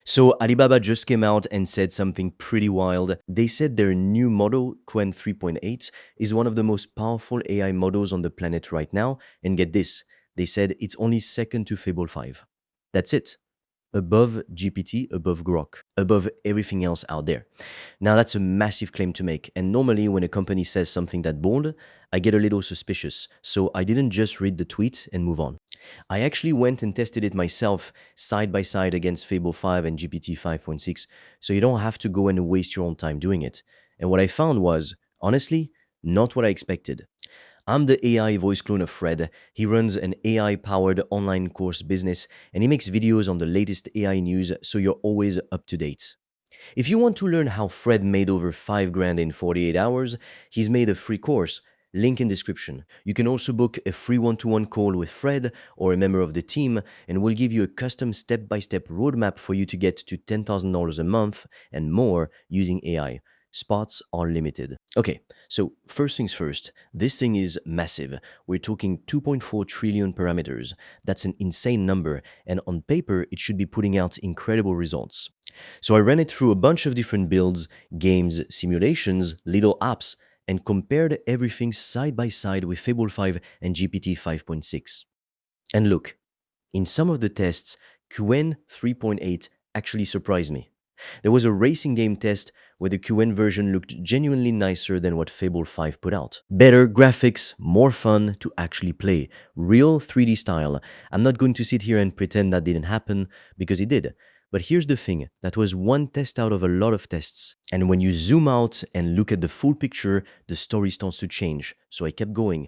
So Alibaba just came out and said something pretty wild. They said their new model, Qwen 3.8, is one of the most powerful AI models on the planet right now. And get this, they said it's only second to Fable 5. That's it. Above GPT, above Grok, above everything else out there. Now, that's a massive claim to make. And normally, when a company says something that bold, I get a little suspicious. So I didn't just read the tweet and move on. I actually went and tested it myself side by side against Fable 5 and GPT 5.6, so you don't have to go and waste your own time doing it. And what I found was, honestly, not what I expected. I'm the AI voice clone of Fred. He runs an AI powered online course business and he makes videos on the latest AI news so you're always up to date. If you want to learn how Fred made over 5 grand in 48 hours, he's made a free course. Link in description. You can also book a free one-to-one call with Fred or a member of the team, and we'll give you a custom step-by-step roadmap for you to get to $10,000 a month and more using AI. Spots are limited. Okay, so first things first, this thing is massive. We're talking 2.4 trillion parameters. That's an insane number, and on paper, it should be putting out incredible results. So I ran it through a bunch of different builds, games, simulations, little apps, and compared everything side by side with Fable 5 and GPT 5.6. And look, in some of the tests, Qwen 3.8 actually surprised me. There was a racing game test where the Qwen version looked genuinely nicer than what Fable 5 put out. Better graphics, more fun to actually play, real 3D style. I'm not going to sit here and pretend that didn't happen, because it did. But here's the thing, that was one test out of a lot of tests. And when you zoom out and look at the full picture, the story starts to change. So I kept going.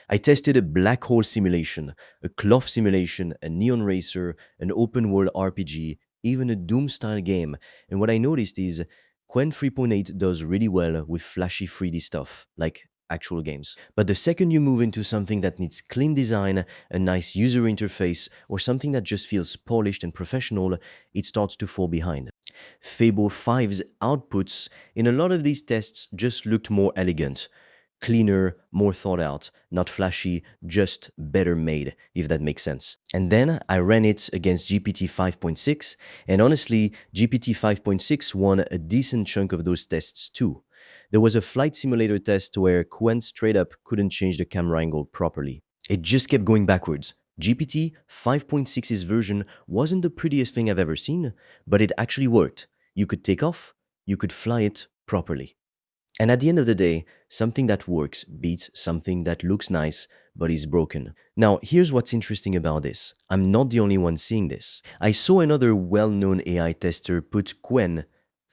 I tested a black hole simulation, a cloth simulation, a neon racer, an open world RPG, even a Doom style game. And what I noticed is Qwen 3.8 does really well with flashy 3D stuff, like actual games. But the second you move into something that needs clean design, a nice user interface, or something that just feels polished and professional, it starts to fall behind. Fable 5's outputs in a lot of these tests just looked more elegant. Cleaner, more thought out, not flashy, just better made, if that makes sense. And then I ran it against GPT 5.6, and honestly, GPT 5.6 won a decent chunk of those tests too. There was a flight simulator test where Quen straight up couldn't change the camera angle properly. It just kept going backwards. GPT 5.6's version wasn't the prettiest thing I've ever seen, but it actually worked. You could take off, you could fly it properly. And at the end of the day, something that works beats something that looks nice but is broken. Now, here's what's interesting about this. I'm not the only one seeing this. I saw another well-known AI tester put Qwen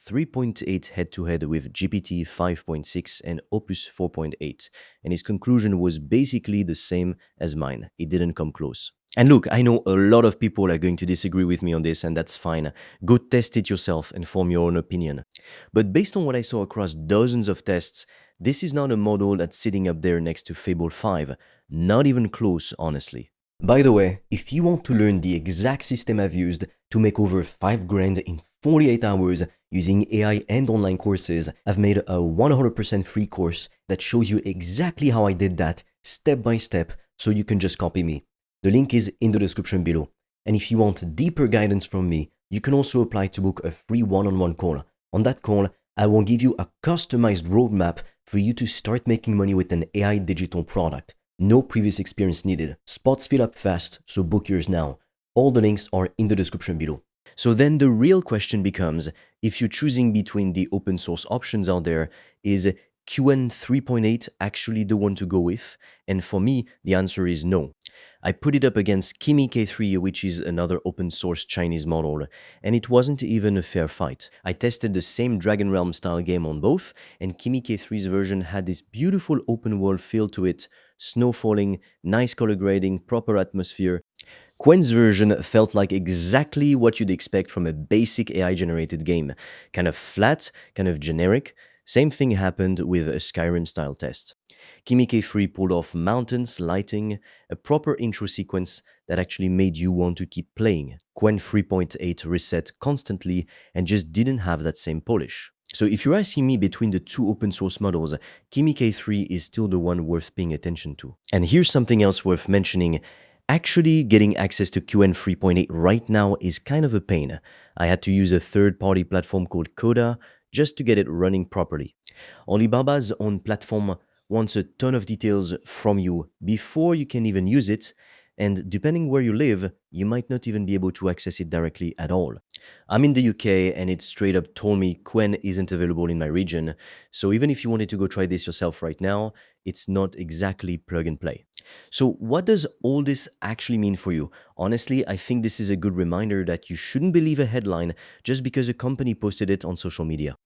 3.8 head-to-head with GPT 5.6 and Opus 4.8, and his conclusion was basically the same as mine. It didn't come close. And look, I know a lot of people are going to disagree with me on this, and that's fine. Go test it yourself and form your own opinion. But based on what I saw across dozens of tests, this is not a model that's sitting up there next to Fable 5. Not even close, honestly. By the way, if you want to learn the exact system I've used to make over 5 grand in 48 hours using AI and online courses, I've made a 100% free course that shows you exactly how I did that step by step, so you can just copy me. The link is in the description below. And if you want deeper guidance from me, you can also apply to book a free one-on-one call. On that call, I will give you a customized roadmap for you to start making money with an AI digital product. No previous experience needed. Spots fill up fast, so book yours now. All the links are in the description below. So then the real question becomes, if you're choosing between the open source options out there, is Qwen 3.8 actually the one to go with? And for me, the answer is no. I put it up against Kimi K3, which is another open source Chinese model, and it wasn't even a fair fight. I tested the same Dragon Realm style game on both, and Kimi K3's version had this beautiful open world feel to it, snow falling, nice color grading, proper atmosphere. Qwen's version felt like exactly what you'd expect from a basic AI-generated game. Kind of flat, kind of generic. Same thing happened with a Skyrim-style test. Kimi K3 pulled off mountains, lighting, a proper intro sequence that actually made you want to keep playing. Qwen 3.8 reset constantly and just didn't have that same polish. So if you're asking me between the two open source models, Kimi K3 is still the one worth paying attention to. And here's something else worth mentioning. Actually, getting access to Qwen 3.8 right now is kind of a pain. I had to use a third-party platform called Coda just to get it running properly. Alibaba's own platform wants a ton of details from you before you can even use it, and depending where you live, you might not even be able to access it directly at all. I'm in the UK and it straight up told me Qwen isn't available in my region, so even if you wanted to go try this yourself right now, it's not exactly plug and play. So, what does all this actually mean for you? Honestly, I think this is a good reminder that you shouldn't believe a headline just because a company posted it on social media.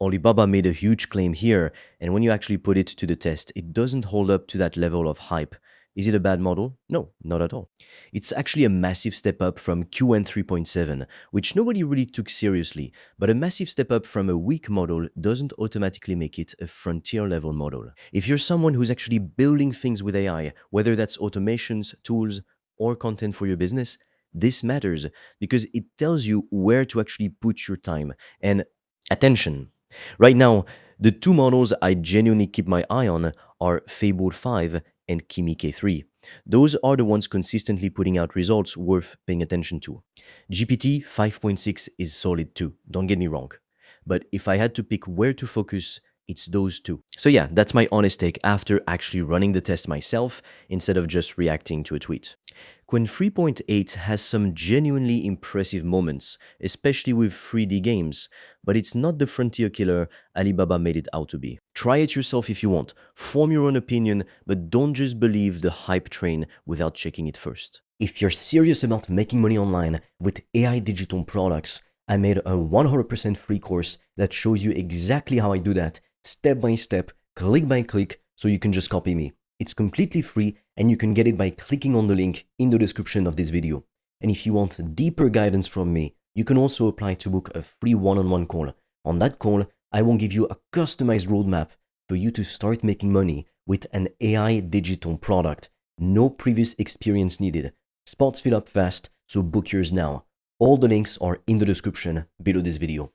Alibaba made a huge claim here, and when you actually put it to the test, it doesn't hold up to that level of hype. Is it a bad model? No, not at all. It's actually a massive step up from Qwen 3.7, which nobody really took seriously, but a massive step up from a weak model doesn't automatically make it a frontier level model. If you're someone who's actually building things with AI, whether that's automations, tools, or content for your business, this matters because it tells you where to actually put your time and attention. Right now, the two models I genuinely keep my eye on are Fable 5 and Kimi K3. Those are the ones consistently putting out results worth paying attention to. GPT 5.6 is solid too, don't get me wrong. But if I had to pick where to focus, it's those two. So yeah, that's my honest take after actually running the test myself instead of just reacting to a tweet. Qwen 3.8 has some genuinely impressive moments, especially with 3D games, but it's not the frontier killer Alibaba made it out to be. Try it yourself if you want, form your own opinion, but don't just believe the hype train without checking it first. If you're serious about making money online with AI digital products, I made a 100% free course that shows you exactly how I do that, step by step, click by click, so you can just copy me. It's completely free and you can get it by clicking on the link in the description of this video. And if you want deeper guidance from me, you can also apply to book a free one-on-one call. On that call, I will give you a customized roadmap for you to start making money with an AI digital product. No previous experience needed. Spots fill up fast, so book yours now. All the links are in the description below this video.